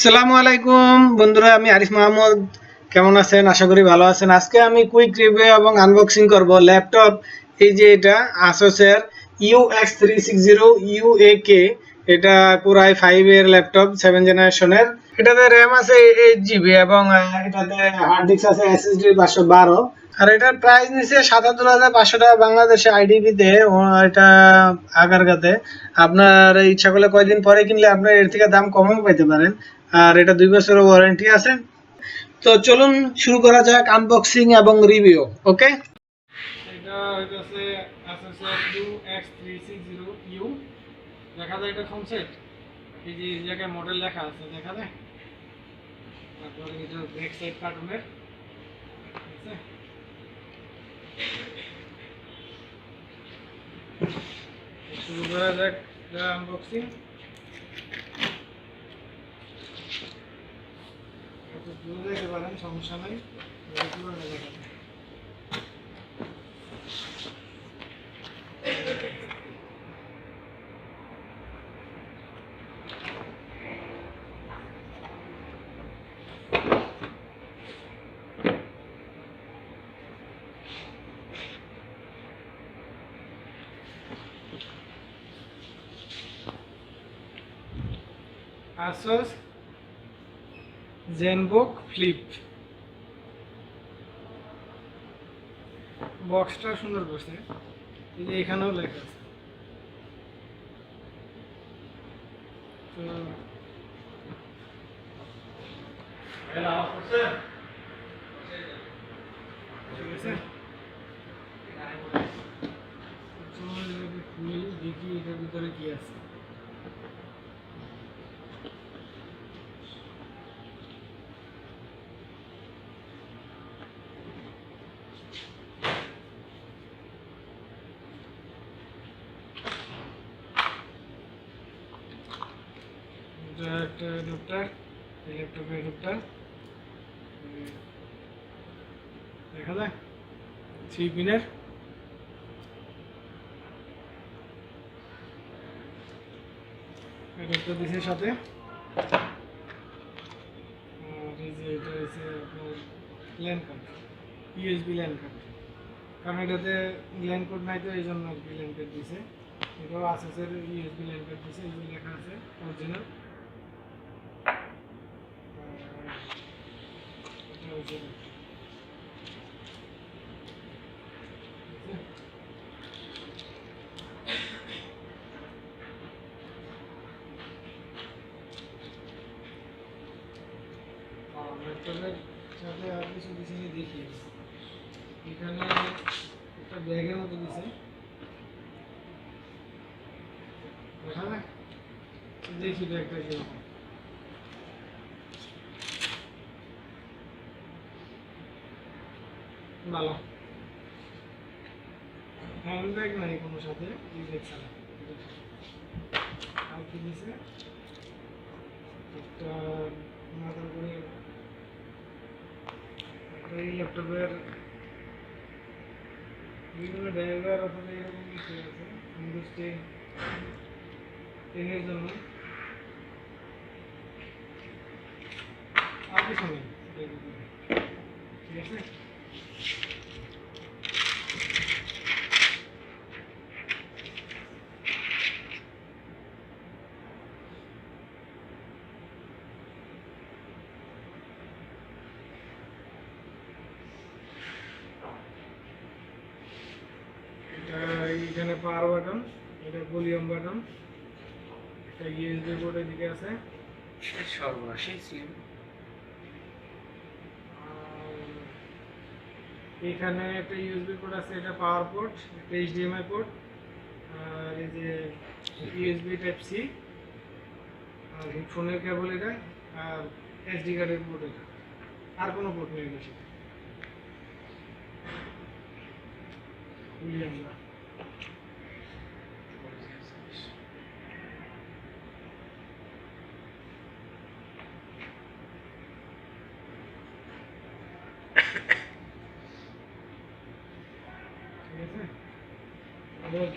আসসালামু আলাইকুম বন্ধুরা, আমি আরিফ মাহমুদ। কেমন আছেন? আশা করি ভালো আছেন। আজকে আমি কুইক রিভিউ এবং আনবক্সিং করব ল্যাপটপ। এই যে এটা Asus এর UX360UAK, এটা Core i5 এর ল্যাপটপ 7 জেনারেশনের। এটাতে RAM আছে 8 GB এবং এটাতে হার্ড ডিস্ক আছে SSD 512। আর এটার প্রাইস নিচে ৭৭,৫০০ টাকা বাংলাদেশে আইডিবিতে। এটা আগারগাতে আপনার ইচ্ছা করলে কয়েকদিন পরে কিনলে আপনার এর থেকে দাম কমও পেতে পারেন। আর এটা 2 বছরের ওয়ারেন্টি আছে। তো চলুন শুরু করা যাক আনবক্সিং এবং রিভিউ। ওকে, এটা হইতাছে Asus UX360U। দেখা যায় এটা ফোন সেট, এই যে জায়গায় মডেল লেখা আছে দেখা যায়। তারপরে এটা ব্যাক সাইড কার্টুনের আছে। শুরু করা যাক আনবক্সিং। দূরে যেতে পারেন, সমস্যা নাই। Asus Zenbook Flip বক্সটা সুন্দর করছে, এই যে এখানেও লেখা আছে। তো দেখি এটার ভিতরে কি আছে। একটা অ্যাডাপ্টার, ল্যাপটপের অ্যাডাপ্টার দেখা যায় 3 পিনের। অ্যাডাপ্টার দিছে সাথে। আর এই যে এটা হচ্ছে আপনার LAN card, USB LAN card, কারণ এটাতে ল্যান কোড নাই, তো এই জন্য আর কি ল্যান কার্ড দিছে। এটাও Asusের ইউএসবি ল্যান কার্ড দিছে, এই যে লেখা আছে অরিজিনাল। ল্যাপটপের সাথে আর কিছু দিছে দেখি। এখানে একটা ব্যাগের মতো দিছে, দেখা যায়। দেখি ব্যাগটা কিরকম। ভালো, হ্যান্ড ব্যাগ নাই কোনো সাথে, এই ব্যাগ ছাড়া। আর কি দিছে, একটা মাথার করে এই ল্যাপটপের বিভিন্ন ড্রাইভার অথবা এরকম কিছু আছে উইন্ডোজ 10 এর জন্য। আর কিছু নেই, ঠিক আছে। এখানে পাওয়ার বাটন, এটা ভলিউম বাটন, একটা ইউএসবি পোর্ট এদিকে আছে, সর্বনাশী স্লিম। এখানে একটা ইউএসবি পোর্ট আছে, এটা পাওয়ার পোর্ট, একটা এইচডিএমআই পোর্ট, আর এই যে ইউএসবি টাইপ সি, আর হেডফোনের কেবল এটা, আর এসডি কার্ডের পোর্ট এটা। আর কোনো পোর্ট নেই বেশি।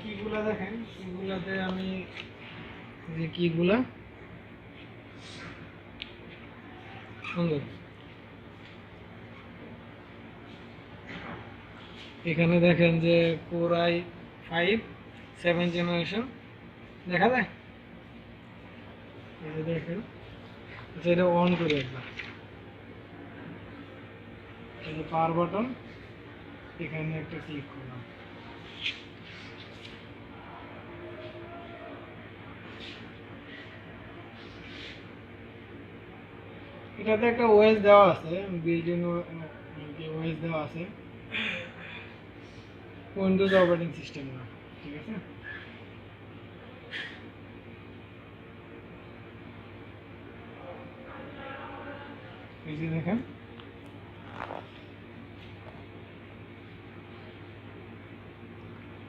কিগুলা দেখেন, কিগুলাতে আমি যে কিগুলা সুন্দর। এখানে দেখেন যে Core i5 7 জেনারেশন দেখা যায়, এই যে দেখেন, যেটা অন করে একবার, এই যে পাওয়ার বাটন, এখানে একটা ক্লিক করলাম, এটাতে একটা ওএস দেওয়া আছে, বিল্ট ইন ওএস দেওয়া আছে, উইন্ডোজ অপারেটিং সিস্টেম না, ঠিক আছে। এই যে দেখেন,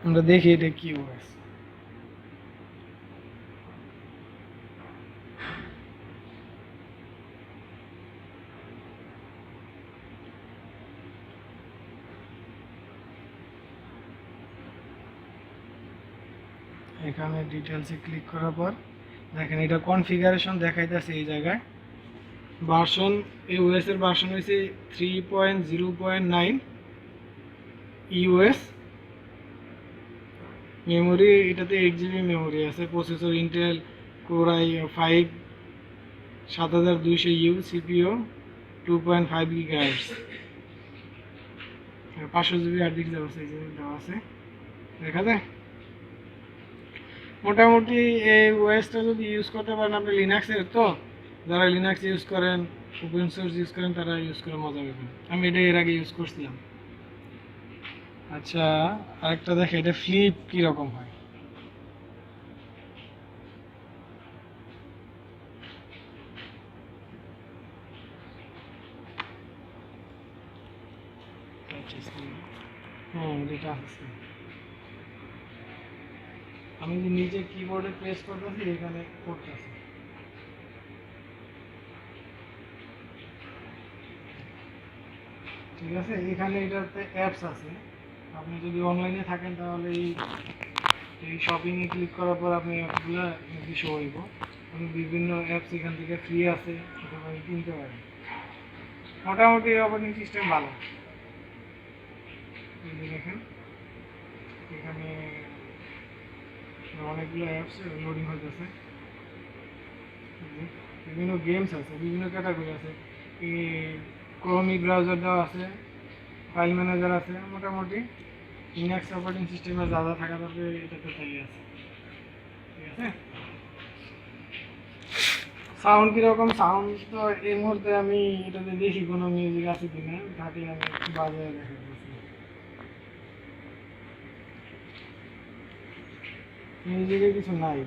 আমরা দেখি এটা কি ওএস। এখানে ডিটেলসে ক্লিক করার পর দেখেন এটা কনফিগারেশন দেখাইতেছে এই জায়গায়। ভার্সন, এই ওএস এর ভার্সন হয়েছে 3.0.9 ইউএস। মেমোরি এটাতে 8 GB মেমোরি আছে। Processor Intel core i5 7200U, CPU 2.5 GHz, 500 GB hard disk দেওয়া আছে, দেখা যায়। মোটামুটি এই ওএসটা যদি ইউজ করতে পারেন আপনি লিনাক্সের, তো যারা লিনাক্স ইউজ করেন, ওপেন সোর্স ইউজ করেন, তারা ইউজ করে মজা পাবেন। আমি এটা এর আগে ইউজ করছিলাম। আচ্ছা, আরেকটা দেখে এটা ফ্লিপ কীরকম হয়। এটা আছে, আমি যে নিচে কিবোর্ডে প্রেস করতেছি, এখানে করতেছি, ঠিক আছে। এখানে এটাতে অ্যাপস আছে, আপনি যদি অনলাইনে থাকেন তাহলে এই শপিংয়ে ক্লিক করার পর আপনি অ্যাপসগুলো শো হইব। আপনি বিভিন্ন অ্যাপস এখান থেকে ফ্রি আছে, এটা আপনি কিনতে পারেন। মোটামুটি অপারেটিং সিস্টেম ভালো। এই যে দেখেন, এখানে অনেকগুলো অ্যাপস লোডিং হইতেছে, বিভিন্ন গেমস আছে, বিভিন্ন ক্যাটাগরি আছে, ক্রোমি ব্রাউজার দেওয়া আছে, ফাইল ম্যানেজার আছে। মোটামুটি লিনাক্স অপারেটিং সিস্টেমে যা যা থাকা দরকার এটাতে থেকে আছে, ঠিক আছে। সাউন্ড কীরকম? সাউন্ড তো এই মুহূর্তে আমি এটাতে দেখি কোনো মিউজিক আছে কিনা, থাকলে আমি বাজারে দেখা যাচ্ছি। মিউজিকে কিছু নাই,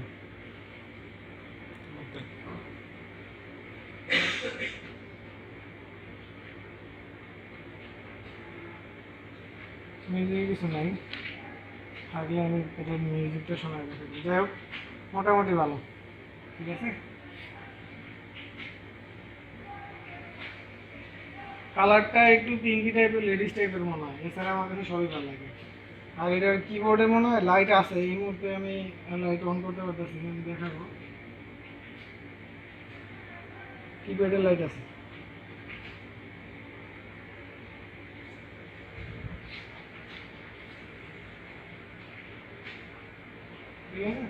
মিউজিকে কিছু নাই, থাকলে আমি এটা মিউজিকটা শোনা দেখি। যাই হোক, মোটামুটি ভালো, ঠিক আছে। কালারটা একটু পিঙ্কি টাইপের, লেডিস টাইপের মনে হয়, এছাড়া আমার কাছে সবই ভালো লাগে। আর এটার কিবোর্ডে মনে হয় লাইট আছে, এই মুহূর্তে আমি লাইট অন করতে পারতেছি, আমি দেখাবো। কিবোর্ডে লাইট আছে, ঠিক আছে।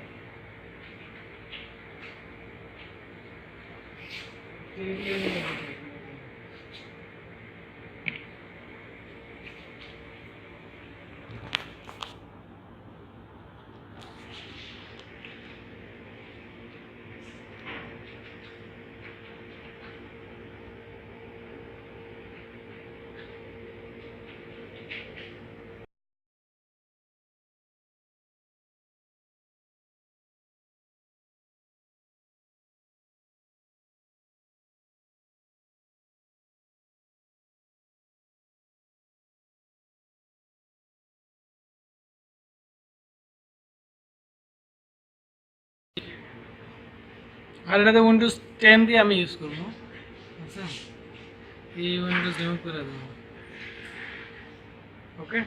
আর এটাতে উইন্ডোজ 10 দিয়ে আমি ইউজ করবো, আচ্ছা। এই উইন্ডোজ রিমুভ করে দেবো, ওকে।